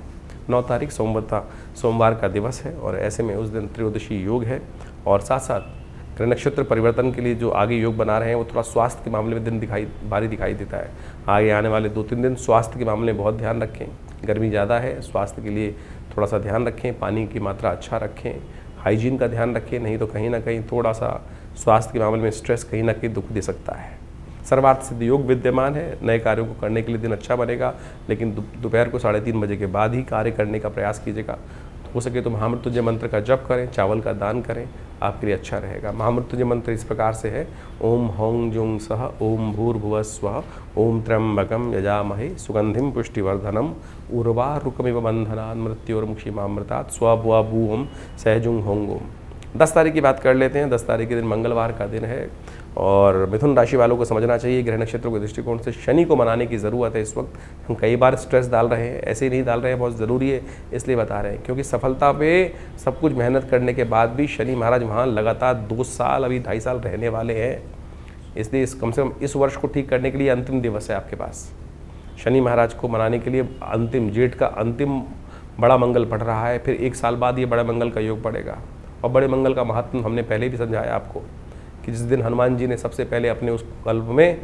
9 तारीख सोमवार का दिवस है, और ऐसे में उस दिन त्रयोदशी योग है। और साथ साथ ग्रह नक्षत्र परिवर्तन के लिए जो आगे योग बना रहे हैं वो थोड़ा स्वास्थ्य के मामले में दिन भारी दिखाई देता है। आगे आने वाले 2-3 दिन स्वास्थ्य के मामले में बहुत ध्यान रखें। गर्मी ज़्यादा है, स्वास्थ्य के लिए थोड़ा सा ध्यान रखें। पानी की मात्रा अच्छा रखें, हाइजीन का ध्यान रखें, नहीं तो कहीं ना कहीं थोड़ा सा स्वास्थ्य के मामले में स्ट्रेस कहीं ना कहीं दुख दे सकता है। सर्वार्थ सिद्ध योग विद्यमान है। नए कार्यों को करने के लिए दिन अच्छा बनेगा, लेकिन दोपहर को 3:30 बजे के बाद ही कार्य करने का प्रयास कीजिएगा हो सके तो महामृत्युंजय मंत्र का जप करें, चावल का दान करें, आपके लिए अच्छा रहेगा। महामृत्युंजय मंत्र इस प्रकार से है, ओम हौं जुं सह ओम भूर्भुवः स्वः ओम त्र्यंबकं यजामहे सुगंधिं पुष्टिवर्धनम उर्वारुकमिव बंधनात् मृत्योर्मुक्षीमामृतात् स्वबुवं सहजुं हों ओम। 10 तारीख की बात कर लेते हैं। 10 तारीख के दिन मंगलवार का दिन है और मिथुन राशि वालों को समझना चाहिए ग्रह नक्षत्रों के दृष्टिकोण से शनि को मनाने की ज़रूरत है। इस वक्त हम कई बार स्ट्रेस डाल रहे हैं, ऐसे ही नहीं डाल रहे हैं, बहुत ज़रूरी है इसलिए बता रहे हैं, क्योंकि सफलता पे सब कुछ मेहनत करने के बाद भी शनि महाराज वहाँ लगातार 2 साल, अभी 2.5 साल रहने वाले हैं। इसलिए कम से कम इस वर्ष को ठीक करने के लिए अंतिम दिवस है आपके पास। शनि महाराज को मनाने के लिए अंतिम जेठ का अंतिम बड़ा मंगल पड़ रहा है, फिर 1 साल बाद ये बड़ा मंगल का योग पड़ेगा। और बड़े मंगल का महत्व हमने पहले भी समझाया आपको कि जिस दिन हनुमान जी ने सबसे पहले अपने उस कल्प में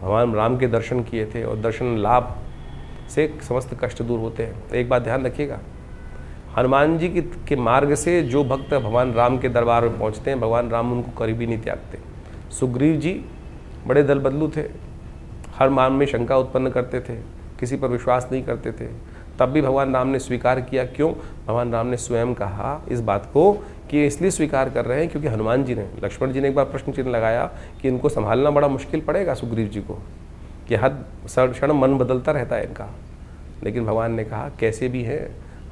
भगवान राम के दर्शन किए थे और दर्शन लाभ से समस्त कष्ट दूर होते हैं। तो एक बात ध्यान रखिएगा, हनुमान जी के मार्ग से जो भक्त भगवान राम के दरबार में पहुंचते हैं, भगवान राम उनको करीबी नहीं त्यागते। सुग्रीव जी बड़े दल बदलू थे, हर मान में शंका उत्पन्न करते थे, किसी पर विश्वास नहीं करते थे, तब भी भगवान राम ने स्वीकार किया। क्यों? भगवान राम ने स्वयं कहा इस बात को कि इसलिए स्वीकार कर रहे हैं क्योंकि हनुमान जी ने, लक्ष्मण जी ने एक बार प्रश्न चिन्ह लगाया कि इनको संभालना बड़ा मुश्किल पड़ेगा सुग्रीव जी को, कि हर क्षण मन बदलता रहता है इनका। लेकिन भगवान ने कहा कैसे भी है,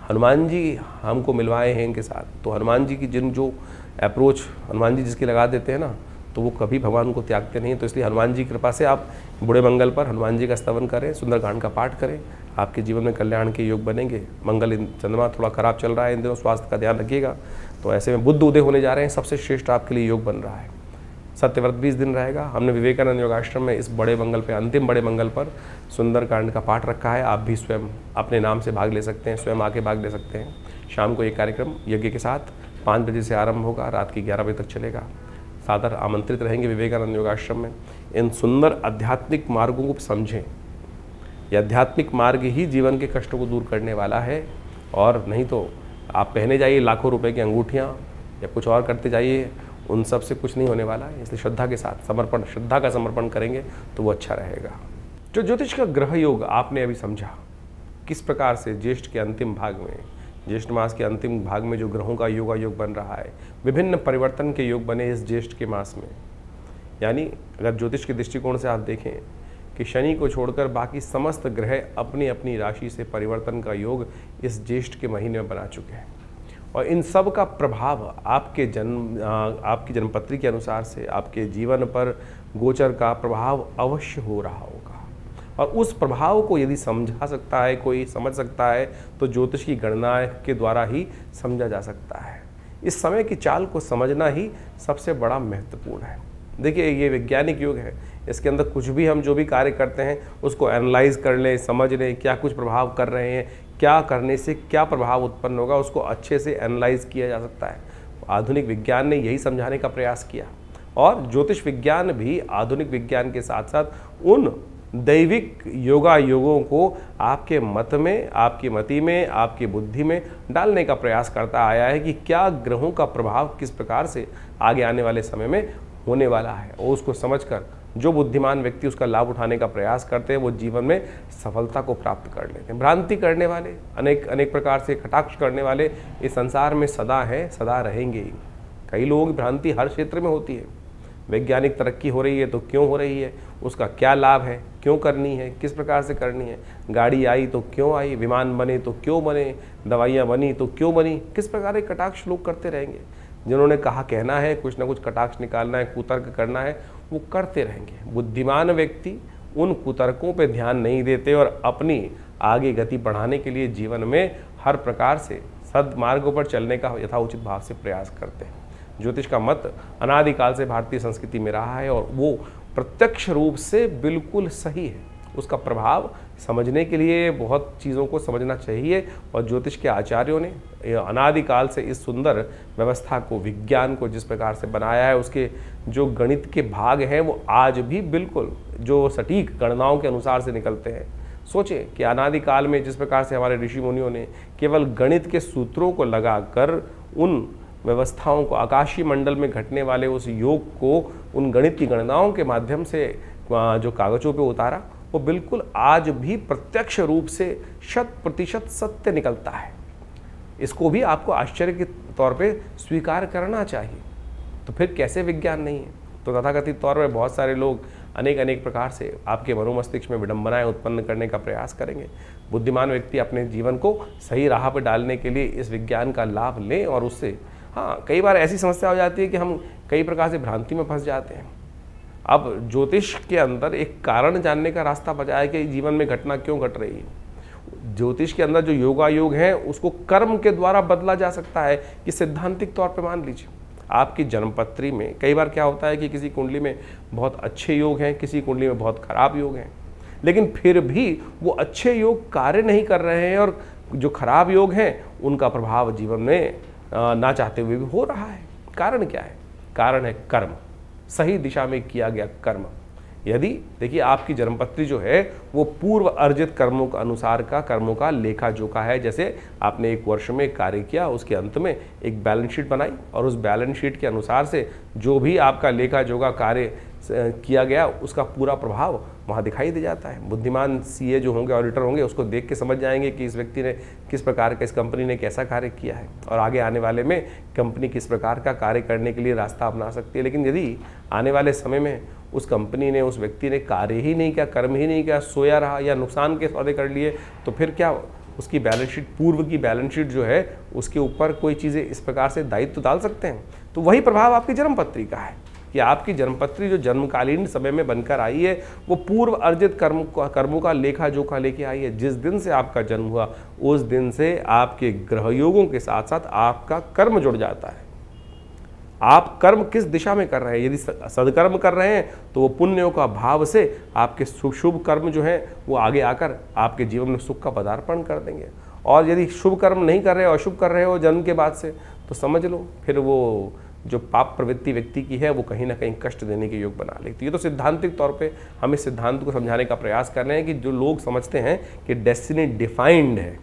हनुमान जी हमको मिलवाए हैं इनके साथ। तो हनुमान जी की जो अप्रोच हनुमान जी जिसकी लगा देते हैं ना, तो वो कभी भगवान को त्यागते नहीं। तो इसलिए हनुमान जी की कृपा से आप बुढ़े मंगल पर हनुमान जी का स्तवन करें, सुंदरकांड का पाठ करें, आपके जीवन में कल्याण के योग बनेंगे। मंगल चंद्रमा थोड़ा खराब चल रहा है इन दिनों, स्वास्थ्य का ध्यान रखिएगा। तो ऐसे में बुध उदय होने जा रहे हैं, सबसे श्रेष्ठ आपके लिए योग बन रहा है। सत्यव्रत भी इस दिन रहेगा। हमने विवेकानंद योगाश्रम में इस बड़े मंगल पर, अंतिम बड़े मंगल पर सुंदरकांड का पाठ रखा है। आप भी स्वयं अपने नाम से भाग ले सकते हैं, स्वयं आके भाग ले सकते हैं। शाम को एक कार्यक्रम यज्ञ के साथ 5 बजे से आरंभ होगा, रात की 11 बजे तक चलेगा। सादर आमंत्रित रहेंगे विवेकानंद योगाश्रम में। इन सुंदर आध्यात्मिक मार्गों को समझें। यह आध्यात्मिक मार्ग ही जीवन के कष्टों को दूर करने वाला है, और नहीं तो आप पहने जाइए लाखों रुपए की अंगूठियाँ या कुछ और करते जाइए, उन सब से कुछ नहीं होने वाला है। इसलिए श्रद्धा के साथ समर्पण, श्रद्धा का समर्पण करेंगे तो वो अच्छा रहेगा। जो ज्योतिष का ग्रह योग आपने अभी समझा, किस प्रकार से ज्येष्ठ के अंतिम भाग में, ज्येष्ठ मास के अंतिम भाग में जो ग्रहों का योग बन रहा है, विभिन्न परिवर्तन के योग बने इस ज्येष्ठ के मास में। यानी अगर ज्योतिष के दृष्टिकोण से आप देखें कि शनि को छोड़कर बाकी समस्त ग्रह अपनी अपनी राशि से परिवर्तन का योग इस ज्येष्ठ के महीने में बना चुके हैं, और इन सब का प्रभाव आपकी जन्मपत्री के अनुसार से आपके जीवन पर गोचर का प्रभाव अवश्य हो रहा होगा। और उस प्रभाव को यदि समझा सकता है, कोई समझ सकता है, तो ज्योतिष की गणना के द्वारा ही समझा जा सकता है। इस समय की चाल को समझना ही सबसे बड़ा महत्वपूर्ण है। देखिए, ये वैज्ञानिक युग है, इसके अंदर कुछ भी हम जो भी कार्य करते हैं उसको एनालाइज कर लें, समझ लें क्या कुछ प्रभाव कर रहे हैं, क्या करने से क्या प्रभाव उत्पन्न होगा, उसको अच्छे से एनालाइज किया जा सकता है। आधुनिक विज्ञान ने यही समझाने का प्रयास किया, और ज्योतिष विज्ञान भी आधुनिक विज्ञान के साथ साथ उन दैविक योगों को आपके मत में, आपकी मति में, आपकी बुद्धि में डालने का प्रयास करता आया है कि क्या ग्रहों का प्रभाव किस प्रकार से आगे आने वाले समय में होने वाला है, और उसको समझकर जो बुद्धिमान व्यक्ति उसका लाभ उठाने का प्रयास करते हैं वो जीवन में सफलता को प्राप्त कर लेते हैं। भ्रांति करने वाले, अनेक प्रकार से कटाक्ष करने वाले इस संसार में सदा हैं, सदा रहेंगे ही। कई लोगों की भ्रांति हर क्षेत्र में होती है। वैज्ञानिक तरक्की हो रही है तो क्यों हो रही है, उसका क्या लाभ है, क्यों करनी है, किस प्रकार से करनी है, गाड़ी आई तो क्यों आई, विमान बने तो क्यों बने, दवाइयाँ बनी तो क्यों बनी, किस प्रकार के कटाक्ष लोग करते रहेंगे। जिन्होंने कहा कहना है, कुछ ना कुछ कटाक्ष निकालना है, कुतर्क करना है, वो करते रहेंगे। बुद्धिमान व्यक्ति उन कुतर्कों पे ध्यान नहीं देते और अपनी आगे गति बढ़ाने के लिए जीवन में हर प्रकार से सद्मार्गों पर चलने का यथाउचित भाव से प्रयास करते हैं। ज्योतिष का मत अनादिकाल से भारतीय संस्कृति में रहा है, और वो प्रत्यक्ष रूप से बिल्कुल सही है। उसका प्रभाव समझने के लिए बहुत चीज़ों को समझना चाहिए, और ज्योतिष के आचार्यों ने अनादिकाल से इस सुंदर व्यवस्था को, विज्ञान को जिस प्रकार से बनाया है, उसके जो गणित के भाग हैं वो आज भी बिल्कुल जो सटीक गणनाओं के अनुसार से निकलते हैं। सोचें कि अनादिकाल में जिस प्रकार से हमारे ऋषि मुनियों ने केवल गणित के सूत्रों को लगाकर उन व्यवस्थाओं को, आकाशीय मंडल में घटने वाले उस योग को उन गणित की गणनाओं के माध्यम से जो कागजों पे उतारा, वो बिल्कुल आज भी प्रत्यक्ष रूप से 100% सत्य निकलता है। इसको भी आपको आश्चर्य के तौर पे स्वीकार करना चाहिए। तो फिर कैसे विज्ञान नहीं है? तो तथाकथित तौर पर बहुत सारे लोग अनेक प्रकार से आपके मनोमस्तिष्क में विडंबनाएं उत्पन्न करने का प्रयास करेंगे। बुद्धिमान व्यक्ति अपने जीवन को सही राह पर डालने के लिए इस विज्ञान का लाभ लें और उससे, हाँ, कई बार ऐसी समस्या हो जाती है कि हम कई प्रकार से भ्रांति में फंस जाते हैं। अब ज्योतिष के अंदर एक कारण जानने का रास्ता बचा है कि जीवन में घटना क्यों घट रही है। ज्योतिष के अंदर जो योगायोग है उसको कर्म के द्वारा बदला जा सकता है। कि सैद्धांतिक तौर पे मान लीजिए आपकी जन्मपत्री में कई बार क्या होता है कि किसी कुंडली में बहुत अच्छे योग हैं, किसी कुंडली में बहुत खराब योग हैं, लेकिन फिर भी वो अच्छे योग कार्य नहीं कर रहे हैं और जो खराब योग हैं उनका प्रभाव जीवन में ना चाहते हुए भी हो रहा है। कारण क्या है? कारण है कर्म, सही दिशा में किया गया कर्म। यदि देखिए आपकी जन्मपत्री जो है वो पूर्व अर्जित कर्मों के अनुसार का कर्मों का लेखा जोखा है। जैसे आपने एक वर्ष में कार्य किया, उसके अंत में एक बैलेंस शीट बनाई और उस बैलेंस शीट के अनुसार से जो भी आपका लेखा जोखा कार्य किया गया उसका पूरा प्रभाव वहाँ दिखाई दे जाता है। बुद्धिमान सीए जो होंगे, ऑडिटर होंगे, उसको देख के समझ जाएंगे कि इस व्यक्ति ने किस प्रकार का, इस कंपनी ने कैसा कार्य किया है और आगे आने वाले में कंपनी किस प्रकार का कार्य करने के लिए रास्ता अपना सकती है। लेकिन यदि आने वाले समय में उस कंपनी ने, उस व्यक्ति ने कार्य ही नहीं किया, कर्म ही नहीं किया, सोया रहा या नुकसान के सौदे कर लिए, तो फिर क्या उसकी बैलेंस शीट, पूर्व की बैलेंस शीट जो है उसके ऊपर कोई चीज़ें इस प्रकार से दायित्व तो डाल सकते हैं। तो वही प्रभाव आपकी जन्मपत्री का है कि आपकी जन्मपत्री जो जन्मकालीन समय में बनकर आई है वो पूर्व अर्जित कर्मों का लेखा जोखा लेके आई है। जिस दिन से आपका जन्म हुआ उस दिन से आपके ग्रह योगों के साथ साथ आपका कर्म जुड़ जाता है। आप कर्म किस दिशा में कर रहे हैं? यदि सदकर्म कर रहे हैं तो वो पुण्यों का भाव से आपके शुभ कर्म जो है वो आगे आकर आपके जीवन में सुख का पदार्पण कर देंगे। और यदि शुभ कर्म नहीं कर रहे हो, अशुभ कर रहे हो जन्म के बाद से, तो समझ लो फिर वो जो पाप प्रवृत्ति व्यक्ति की है वो कहीं ना कहीं कष्ट देने के योग बना लेती है। ये तो सिद्धांतिक तौर पे हम इस सिद्धांत को समझाने का प्रयास कर रहे हैं कि जो लोग समझते हैं कि डेस्टिनी डिफाइंड है,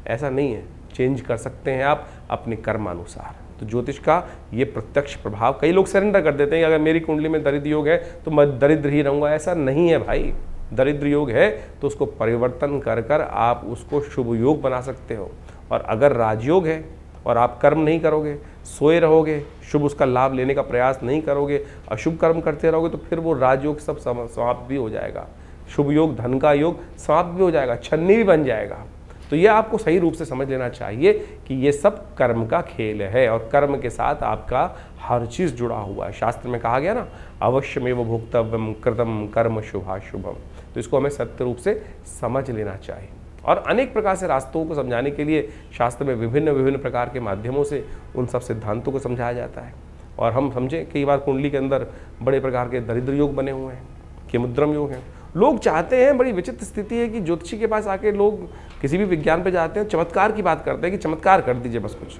ऐसा नहीं है। चेंज कर सकते हैं आप अपने कर्मानुसार। तो ज्योतिष का ये प्रत्यक्ष प्रभाव, कई लोग सरेंडर कर देते हैं कि अगर मेरी कुंडली में दरिद्र योग है तो मैं दरिद्र ही रहूँगा। ऐसा नहीं है भाई। दरिद्र योग है तो उसको परिवर्तन कर कर आप उसको शुभ योग बना सकते हो। और अगर राजयोग है और आप कर्म नहीं करोगे, सोए रहोगे, शुभ उसका लाभ लेने का प्रयास नहीं करोगे, अशुभ कर्म करते रहोगे, तो फिर वो राजयोग सब समाप्त भी हो जाएगा। शुभ योग, धन का योग समाप्त भी हो जाएगा, छन्नी भी बन जाएगा। तो ये आपको सही रूप से समझ लेना चाहिए कि ये सब कर्म का खेल है और कर्म के साथ आपका हर चीज़ जुड़ा हुआ है। शास्त्र में कहा गया ना, अवश्यमेव भोक्तव्यम कृतम कर्म शुभाशुभम। तो इसको हमें सत्य रूप से समझ लेना चाहिए। और अनेक प्रकार से रास्तों को समझाने के लिए शास्त्र में विभिन्न प्रकार के माध्यमों से उन सब सिद्धांतों को समझाया जाता है। और हम समझें कई बार कुंडली के अंदर बड़े प्रकार के दरिद्र योग बने हुए हैं, केमुद्रम योग हैं। लोग चाहते हैं, बड़ी विचित्र स्थिति है कि ज्योतिषी के पास आके लोग किसी भी विज्ञान पे जाते हैं, चमत्कार की बात करते हैं कि चमत्कार कर दीजिए बस कुछ।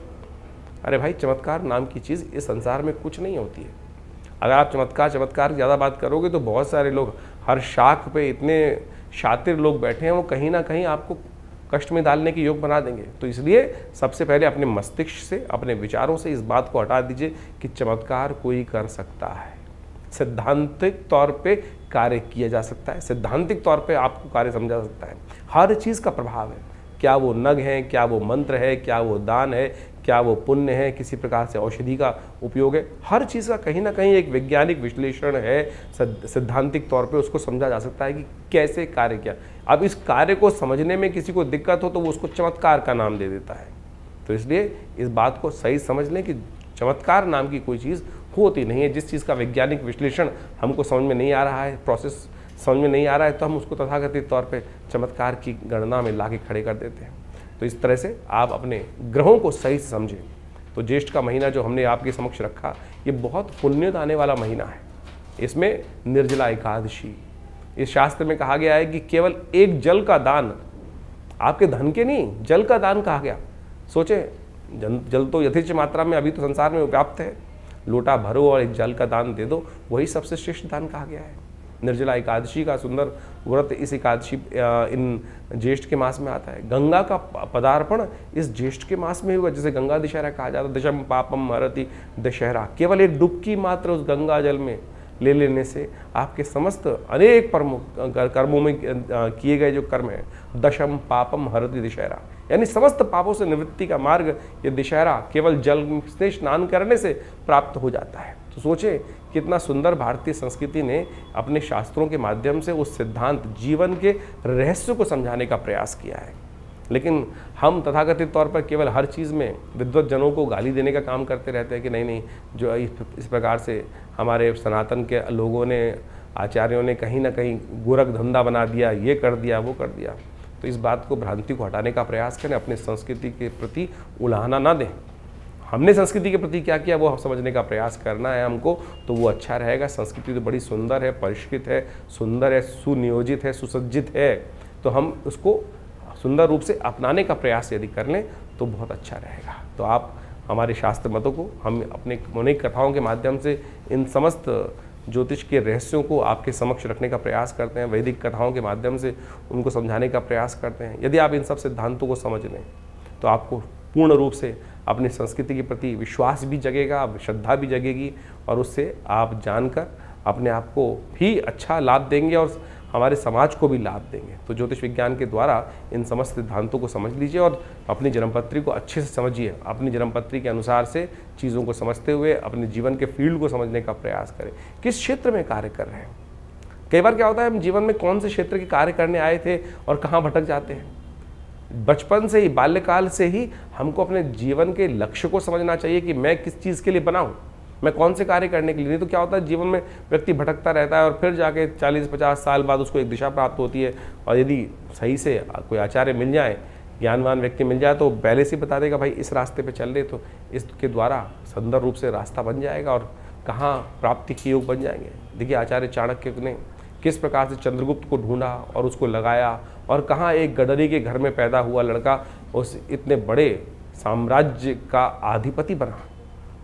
अरे भाई, चमत्कार नाम की चीज़ इस संसार में कुछ नहीं होती है। अगर आप चमत्कार ज़्यादा बात करोगे तो बहुत सारे लोग, हर शाख पे इतने शातिर लोग बैठे हैं, वो कहीं ना कहीं आपको कष्ट में डालने के योग बना देंगे। तो इसलिए सबसे पहले अपने मस्तिष्क से, अपने विचारों से इस बात को हटा दीजिए कि चमत्कार कोई कर सकता है। सिद्धांतिक तौर पे कार्य किया जा सकता है, सिद्धांतिक तौर पे आपको कार्य समझा जा सकता है। हर चीज़ का प्रभाव है, क्या वो नग है, क्या वो मंत्र है, क्या वो दान है, क्या वो पुण्य है, किसी प्रकार से औषधि का उपयोग है, हर चीज़ का कहीं ना कहीं एक वैज्ञानिक विश्लेषण है। सिद्धांतिक तौर पे उसको समझा जा सकता है कि कैसे कार्य किया। अब इस कार्य को समझने में किसी को दिक्कत हो तो वो उसको चमत्कार का नाम दे देता है। तो इसलिए इस बात को सही समझ लें कि चमत्कार नाम की कोई चीज़ होती नहीं है। जिस चीज़ का वैज्ञानिक विश्लेषण हमको समझ में नहीं आ रहा है, प्रोसेस समझ में नहीं आ रहा है, तो हम उसको तथाकथित तौर पे चमत्कार की गणना में ला के खड़े कर देते हैं। तो इस तरह से आप अपने ग्रहों को सही से समझें। तो ज्येष्ठ का महीना जो हमने आपके समक्ष रखा, ये बहुत पुण्य दाने वाला महीना है। इसमें निर्जला एकादशी, इस शास्त्र में कहा गया है कि केवल एक जल का दान, आपके धन के नहीं, जल का दान कहा गया। सोचें, जल तो यथेच्छ मात्रा में अभी तो संसार में व्याप्त है, लोटा भरो और एक जल का दान दे दो, वही सबसे श्रेष्ठ दान कहा गया है। निर्जला एकादशी का सुंदर व्रत इस एकादशी इन ज्येष्ठ के मास में आता है। गंगा का पदार्पण इस ज्येष्ठ के मास में हुआ, जिसे गंगा दशहरा कहा जाता है। दशम पापम हरति दशहरा, केवल एक डुबकी मात्र उस गंगा जल में ले लेने से आपके समस्त अनेक कर्मों में किए गए जो कर्म है, दशम पापम हरति दशहरा, यानी समस्त पापों से निवृत्ति का मार्ग ये दशहरा केवल जल से स्नान करने से प्राप्त हो जाता है। तो सोचें कितना सुंदर भारतीय संस्कृति ने अपने शास्त्रों के माध्यम से उस सिद्धांत जीवन के रहस्य को समझाने का प्रयास किया है। लेकिन हम तथाकथित तौर पर केवल हर चीज़ में विद्वत जनों को गाली देने का काम करते रहते हैं कि नहीं जो इस प्रकार से हमारे सनातन के लोगों ने, आचार्यों ने कहीं ना कहीं गोरख धंधा बना दिया, ये कर दिया, वो कर दिया। तो इस बात को, भ्रांति को हटाने का प्रयास करें, अपने संस्कृति के प्रति उलाहना ना दें। हमने संस्कृति के प्रति क्या किया वो समझने का प्रयास करना है हमको, तो वो अच्छा रहेगा। संस्कृति तो बड़ी सुंदर है, परिष्कृत है, सुंदर है, सुनियोजित है, सुसज्जित है, तो हम उसको सुंदर रूप से अपनाने का प्रयास यदि कर लें तो बहुत अच्छा रहेगा। तो आप हमारे शास्त्र मतों को, हम अपने अनेक कथाओं के माध्यम से इन समस्त ज्योतिष के रहस्यों को आपके समक्ष रखने का प्रयास करते हैं, वैदिक कथाओं के माध्यम से उनको समझाने का प्रयास करते हैं। यदि आप इन सब सिद्धांतों को समझ लें तो आपको पूर्ण रूप से अपनी संस्कृति के प्रति विश्वास भी जगेगा, श्रद्धा भी जगेगी, और उससे आप जानकर अपने आप को भी अच्छा लाभ देंगे और हमारे समाज को भी लाभ देंगे। तो ज्योतिष विज्ञान के द्वारा इन समस्त सिद्धांतों को समझ लीजिए और अपनी जन्मपत्री को अच्छे से समझिए। अपनी जन्मपत्री के अनुसार से चीज़ों को समझते हुए अपने जीवन के फील्ड को समझने का प्रयास करें, किस क्षेत्र में कार्य कर रहे हैं। कई बार क्या होता है, हम जीवन में कौन से क्षेत्र के कार्य करने आए थे और कहाँ भटक जाते हैं। बचपन से ही, बाल्यकाल से ही हमको अपने जीवन के लक्ष्य को समझना चाहिए कि मैं किस चीज़ के लिए बना हूँ, मैं कौन से कार्य करने के लिए। नहीं तो क्या होता है, जीवन में व्यक्ति भटकता रहता है और फिर जाके 40-50 साल बाद उसको एक दिशा प्राप्त होती है। और यदि सही से कोई आचार्य मिल जाए, ज्ञानवान व्यक्ति मिल जाए, तो पहले से बता देगा भाई इस रास्ते पे चल रहे, तो इसके द्वारा सुंदर रूप से रास्ता बन जाएगा और कहाँ प्राप्ति के योग बन जाएंगे। देखिए आचार्य चाणक्य ने किस प्रकार से चंद्रगुप्त को ढूंढा और उसको लगाया, और कहाँ एक गडरी के घर में पैदा हुआ लड़का उस इतने बड़े साम्राज्य का अधिपति बना।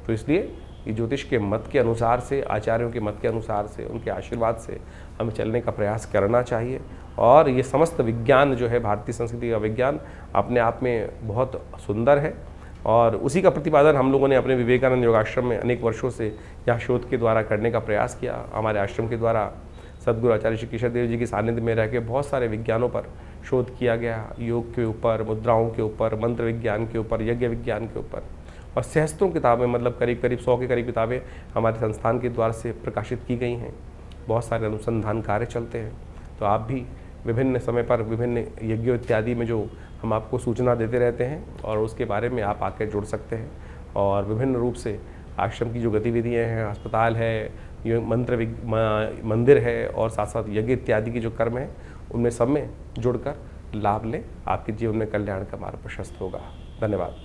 तो इसलिए ये ज्योतिष के मत के अनुसार से, आचार्यों के मत के अनुसार से, उनके आशीर्वाद से हमें चलने का प्रयास करना चाहिए। और ये समस्त विज्ञान जो है, भारतीय संस्कृति का विज्ञान अपने आप में बहुत सुंदर है, और उसी का प्रतिपादन हम लोगों ने अपने विवेकानंद योगाश्रम में अनेक वर्षों से यहाँ शोध के द्वारा करने का प्रयास किया। हमारे आश्रम के द्वारा सद्गुरु आचार्य श्री केशव देव जी के सानिध्य में रह के बहुत सारे विज्ञानों पर शोध किया गया, योग के ऊपर, मुद्राओं के ऊपर, मंत्र विज्ञान के ऊपर, यज्ञ विज्ञान के ऊपर, और सहस्त्रों किताबें, मतलब करीब 100 के करीब किताबें हमारे संस्थान के द्वारा से प्रकाशित की गई हैं। बहुत सारे अनुसंधान कार्य चलते हैं। तो आप भी विभिन्न समय पर विभिन्न यज्ञों इत्यादि में जो हम आपको सूचना देते रहते हैं, और उसके बारे में आप आकर जुड़ सकते हैं। और विभिन्न रूप से आश्रम की जो गतिविधियाँ हैं, अस्पताल है, मंदिर है, और साथ साथ यज्ञ इत्यादि की जो कर्म है, उनमें सब में जुड़कर लाभ लें। आपके जीवन में कल्याण का मार्ग प्रशस्त होगा। धन्यवाद।